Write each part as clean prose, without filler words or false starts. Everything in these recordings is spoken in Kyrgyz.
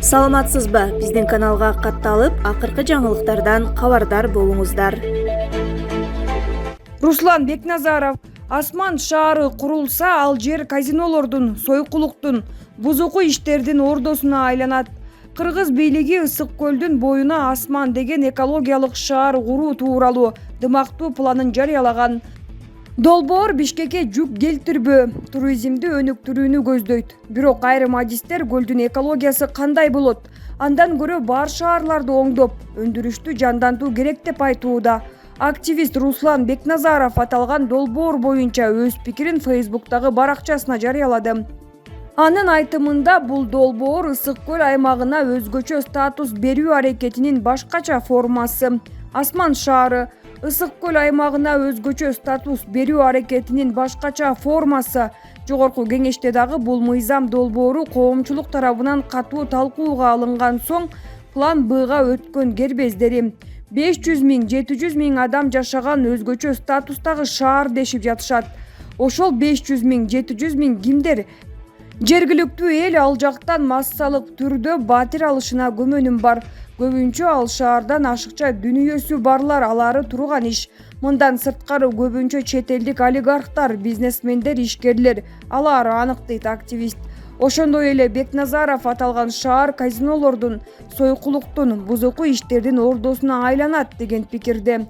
Саламатсызбы? Биздин каналга катталып, акыркы жаңылыктардан кабардар болуңуздар. Руслан Бекназаров: Асман шаары курулса, ал жер казинолордун, сойкулуктун, бузуку иштердин ордосуна айланат. Кыргыз бийлиги Ысык көлдүн боюна Асман деген экологиялык шаар куруу тууралуу дымактуу планын жарыялаган. Долбоор Бишкекке жүк келтирбөө, туризмди өнүктүрүүнү көздөйт. Бирок айрым адистер көлдүн экологиясы кандай болот? Андан көрө бар шаарларды оңдоп, өндүрүштү жандантуу керек деп айтууда. Активист Руслан Бекназаров аталган долбоор боюнча өз пикирин Фейсбуктагы баракчасына жарыялады. Анын айтымында бул долбоор Ысык көл аймагына өзгөчө статус берүү аракетинин башкача формасы. Асман шаары Ысык көл аймагына өзгөчө статус берүү аракетинин башкача формасы. Жогорку кеңеште дагы бул мыйзам долбоору коомчулук тарабынан катуу талкууга алынган соң план Бга өткөн кербездери 500 000 700 000 адам жашаган өзгөчө статустагы шаар дешип жатышат. Ошол 500 000 700 000 кимдер? Жергиликтүү эл ал жактан массалык түрдө батир алышына күмөнүм бар. Көбүнчө ал шаардан ашыкча дүнүйөсү барлар алары турган иш. Мындан сырткары көбүнчө чет элдик олигархтар, бизнесмендер, ишкерлер алары анык дейт активист. Ошондой эле Бекназаров аталган шаар казинолордун, сойкулуктун, бузуку иштердин ордосуна айланат деген пикирде.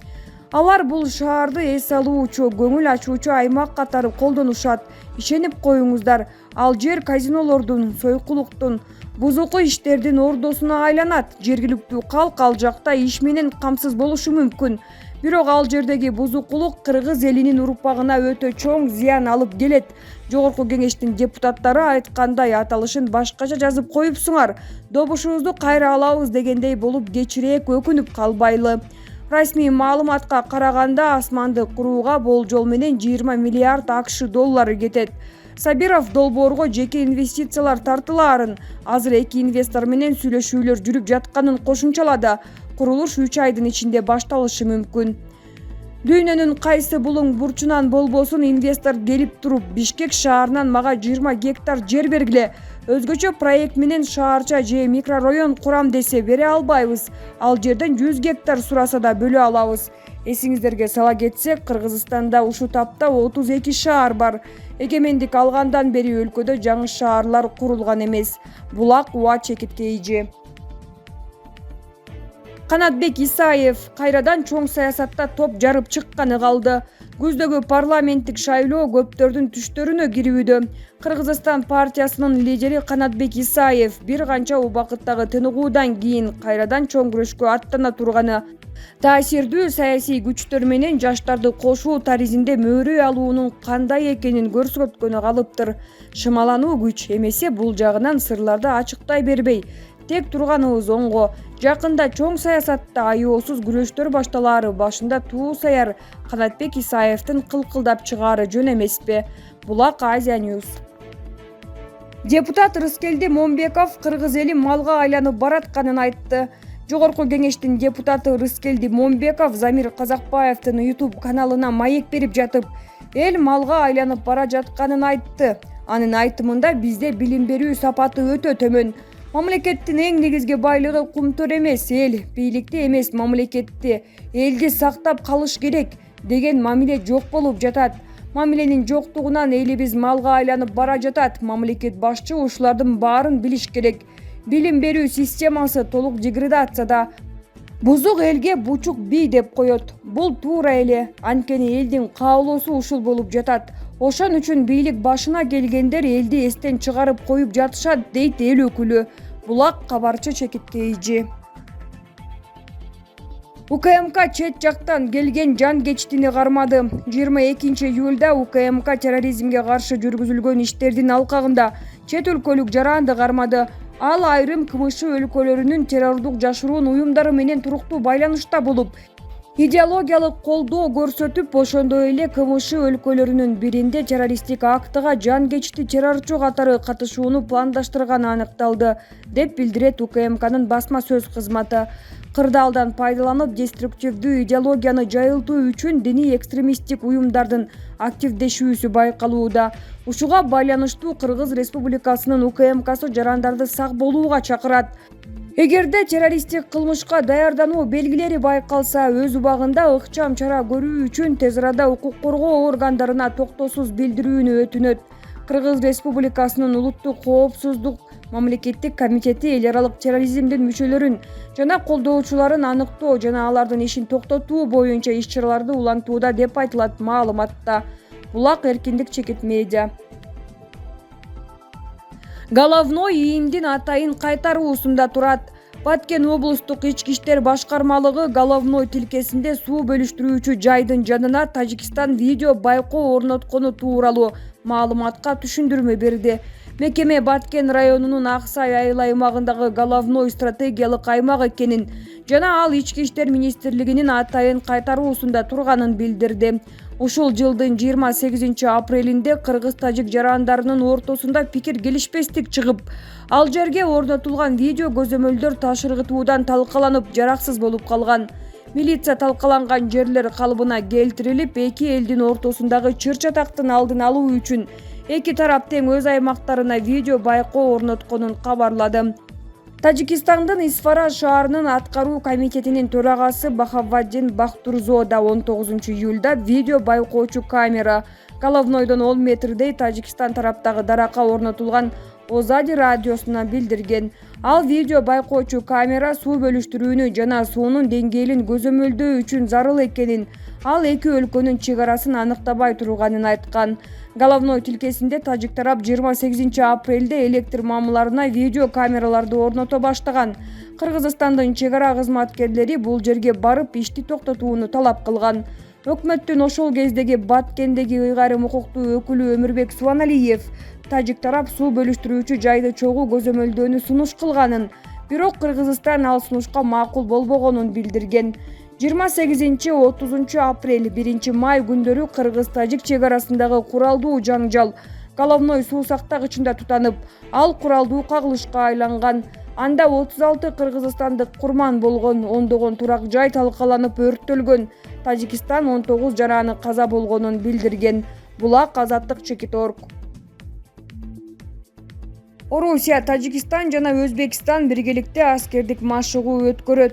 Алар бул шаарды эс алуучу, көңүл ачуучу аймак катары колдонушат. Ишенип коюңуздар, ал жер казинолордун, сойкулуктун, бузуку иштердин ордосуна айланат. Жергиликтүү калк ал жакта иш менен камсыз болушу мүмкүн. Бирок ал жердеги бузукулук кыргыз элинин урпагына өтө чоң зыян алып келет. Жогорку кеңештин депутаттары айткандай аталышын башкача жазып коюпсуңар. Добушубузду кайра алабыз дегендей болуп кечирээк өкүнүп калбайлы. Расмий маалыматка караганда Асманды курууга болжол менен 20 миллиард АКШ доллары кетет. Сабиров долбоорго жеке инвестициялар тартылаарын, азыр эки инвестор менен сүйлөшүүлөр жүрүп жатканын кошумчалады. Курулуш 3 айдын ичинде башталышы мүмкүн. Дүйнөнүн кайсы булуң бурчунан болбосун инвестор келип туруп, Бишкек шаарынан мага 20 гектар жер бергиле, өзгөчө проект менен шаарча же микрорайон курам десе бере албайбыз. Ал жерден 100 гектар сураса да бөлө алабыз. Эсиңиздерге сала кетсек, Кыргызстанда ушул тапта 32 шаар бар. Эгемендик алгандан бери өлкөдө жаңы шаарлар курулган эмес. Булак, Уа, Чекиткейжи. Канатбек Исаев кайрадан чоң саясатта топ жарып чыкканы калды. Күздөгү парламенттик шайлоо көптөрдүн түштөрүнө кирүүдө. Кыргызстан партиясынын лидери Канатбек Исаев бир канча убакыттагы тыныгуудан кийин кайрадан чоң күрөшкө аттана турганы, таасирдүү саясий күчтөр менен жаштарды кошуу таризинде мөөрөй алуунун кандай экенин көрсөткөнү калыптыр. Шымалануу күч эмесе бул жагынан сырларды ачыктай бербей, тек турганыбыз оңго. Жакында чоң саясатта аеосуз күрөштөр башталаары башында туу саяр Канатбек Исаевдин кылкылдап чыгаары жөн эмеспи? Булак, Азия News. Депутат Рыскелди Момбеков кыргыз эли малга айланып баратканын айтты. Жогорку кеңештин депутаты Рыскелди Момбеков Замир Казакбаевдин YouTube каналына маек берип жатып, эл малга айланып бара жатканын айтты. Анын айтымында бизде билим берүү сапаты өтө төмөн. Мамлекеттин эң негизги байлыгы кумтөр эмес, эл, бийликти эмес, мамлекетти, элди сактап калыш керек деген мамиле жок болуп жатат. Мамиленин жоктугунан элибиз малга айланып бара жатат. Мамлекет башчы ушулардын баарын билиш керек. Билим берүү системасы толук деградацияда. Бузук элге бучук бий деп коет. Бул туура эле, анткени элдин каалоосу ушул болуп жатат. Ошон үчүн бийлик башына келгендер элди эстен чыгарып коюп жатышат, дейт эл өкүлү. Булак, кабарчы Чекиткейжи. УКМК чет жактан келген жан кечтини кармады. 22 июлда УКМК терроризмге каршы жүргүзүлгөн иштердин алкагында чет өлкөлүк жаранды кармады. Ал айрым КМШ өлкөлөрүнүн террордук жашыруун уюмдары менен туруктуу байланышта болуп, идеологиялык колдоо көрсөтүп, ошондой эле КМШ өлкөлөрүнүн биринде террористтик актыга жан кечти террорчу катары катышууну пландаштырганы аныкталды, деп билдирет УКМКнын басма сөз кызматы. Кырдаалдан пайдаланып, деструктивдүү идеологияны жайылтуу үчүн диний экстремисттик уюмдардын активдешүүсү байкалууда. Ушуга байланыштуу Кыргыз Республикасынын УКМКсы жарандарды сак болууга чакырат. Эгерде террористтик кылмышка даярдануу белгилери байкалса, өз убагында ыкчам чара көрүү үчүн тез арада укук коргоо органдарына токтоосуз билдирүүнү өтүнөт. Кыргыз Республикасынын улуттук коопсуздук мамлекеттик комитети эл аралык терроризмдин мүчөлөрүн жана колдоочуларын аныктоо жана алардын ишин токтотуу боюнча иш-чараларды улантууда, деп айтылат маалыматта. Булак Эркиндик Чекит Медиа. Головной ИИМдин атайын кайтаруусунда турат. Баткен облустук ички иштер башкармалыгы Головной тилкесинде суу бөлүштүрүүчү жайдын жанына Тажикстан видео байкоо орноткону тууралуу маалыматка түшүндүрмө берди. Мекеме Баткен районунун Аксай айыл аймагындагы Головной стратегиялык аймак экенин жана ал ички иштер министрлигинин атайын кайтаруусунда турганын билдирди. Ушул жылдын 28-апрелинде кыргыз-тажик жарандарынын ортосунда пикир келишпестик чыгып, ал жерге орнотулган видео көзөмөлдөр ташыргытуудан талкаланып, жараксыз болуп калган. Милиция талкаланган жерлер калыбына келтирилип, эки элдин ортосундагы чыр-чатактын алдын алуу үчүн эки тарап тең өз аймактарына видео байкоо орнотконун кабарлады. Тажикстандын Исфара шаарынын аткаруу комитетинин төрагасы Бахаваддин Бахтурзода 19-июлда видео байкоочу камера Головнойдон 10 метрдей Тажикстан тараптагы даракка орнотулган Озади радиосуна билдирген. Ал видео байкоочу камера суу бөлүштүрүүнү жана суунун деңгээлин көзөмөлдөө үчүн зарыл экенин, ал эки өлкөнүн чек арасын аныктабай турганын айткан. Головной тилкесинде тажик тарап 28-апрелде электр мамыларына видео камераларды орното баштаган. Кыргызстандын чек ара кызматкерлери бул жерге барып ишти токтотууну талап кылган. Өкмөттүн ошол кездеги Баткендеги ыйгарым укуктуу өкүлү Өмүрбек Суаналиев тажик тарап суу бөлүштүрүүчү жайды чогуу көзөмөлдөөнү сунуш кылганын, бирок Кыргызстан ал сунушка макул болбогонун билдирген. 28-30 апрель 1 май күндөрү кыргыз-тажик чек арасындагы куралдуу жаңжал Головной суу сактагычында тутанып, ал куралдуу кагылышка айланган. Анда 36 кыргызстандык курман болгон, ондогон турак жай талкаланып өрттөлгөн. Тажикстан 19 жараны каза болгонун билдирген. Булак Азаттык Чекит.орг. Орусия, Тажикстан жана Өзбекстан биргеликте аскердик машыгуу өткөрөт.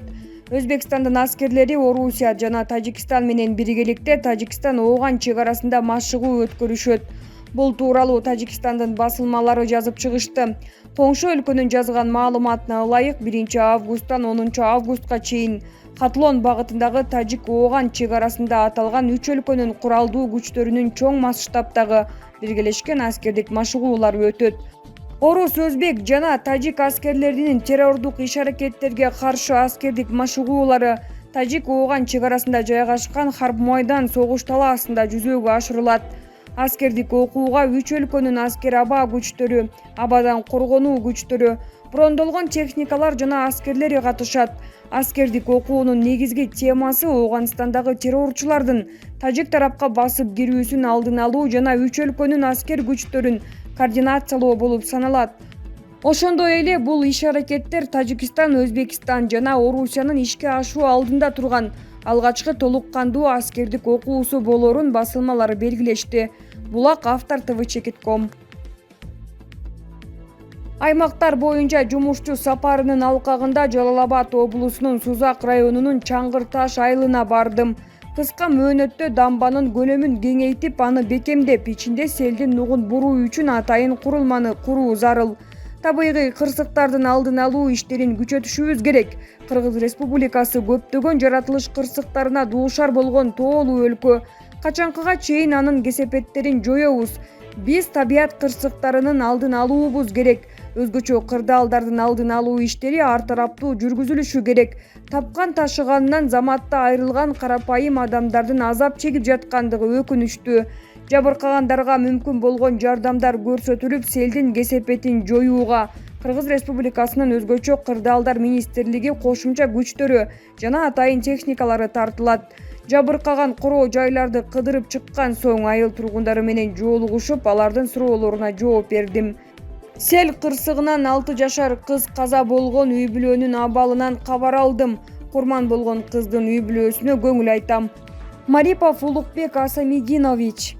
Өзбекстандын аскерлери Орусия жана Тажикстан менен биргеликте Тажикстан ооган чек арасында машыгуу өткөрүшөт. Бул тууралуу Тажикстандын басылмалары жазып чыгышты. Коңшу өлкөнүн жазган маалыматына ылайык 1 августтан 10 августка чейин Хатлон багытындагы Тажик ооган чек арасында аталган 3 өлкөнүн куралдуу күчтөрүнүн чоң масштабтагы биргелешкен аскердик машыгуулар өтөт. Орус, өзбек жана тажик аскерлеринин террордук иш-аракеттерге каршы аскердик машыгуулары Тажик ооган чек арасында жайгашкан Харб-Майдан согуш талаасында жүзөгө ашырылат. Аскердик окууга 3 өлкөнүн аскер аба күчтөрү, абадан коргонуу күчтөрү, брондолгон техникалар жана аскерлери катышат. Аскердик окуунун негизги темасы Ооганстандагы террорчулардын тажик тарапка басып кирүүсүн алдын алуу жана 3 өлкөнүн аскер күчтөрүн координациялоо болуп саналат. Ошондой эле бул иш-аракеттер Тажикстан, Өзбекстан жана Орусиянын ишке ашуу алдында турган алгачкы толук кандуу аскердик окуусу болорун басылмалары белгилешти. Булак Автор ТВ-Чекит.ком. Аймактар боюнча жумушчу сапарынын алкагында Жалал Абад облусунун Сузак районунун Чаңгыр Таш айылына бардым. Кыска мөөнөттө дамбанын көлөмүн кеңейтип, аны бекемдеп, ичинде селдин нугун буруу үчүн атайын курулманы куруу зарыл. Табигый кырсыктардын алдын алуу иштерин күчөтүшүбүз керек. Кыргыз Республикасы көптөгөн жаратылыш кырсыктарына дуушар болгон тоолуу өлкө. Качанкыга чейин анын кесепеттерин жоёбуз. Биз табият кырсыктарынын алдын алуубуз керек. Өзгөчө кырдаалдардын алдын алуу иштери ар тараптуу жүргүзүлүшү керек. Тапкан ташыганынан заматта айрылган карапайым адамдардын азап чегип жаткандыгы өкүнүчтүү. Жабыркагандарга мүмкүн болгон жардамдар көрсөтүлүп, селдин кесепетин жоюуга, Кыргыз Республикасынын өзгөчө кырдаалдар министрлиги кошумча күчтөрү жана атайын техникалары тартылат. Жабыркаган короо жайларды кыдырып чыккан соң айыл тургундары менен жолугушуп, алардын суроолоруна жооп бердим. Сел кырсыгынан 6 жашар кыз каза болгон үй бүлөнүн абалынан кабар алдым. Курман болгон кыздын үй бүлөсүнө көңүл айтам. Марипов Улукбек Асамидинович.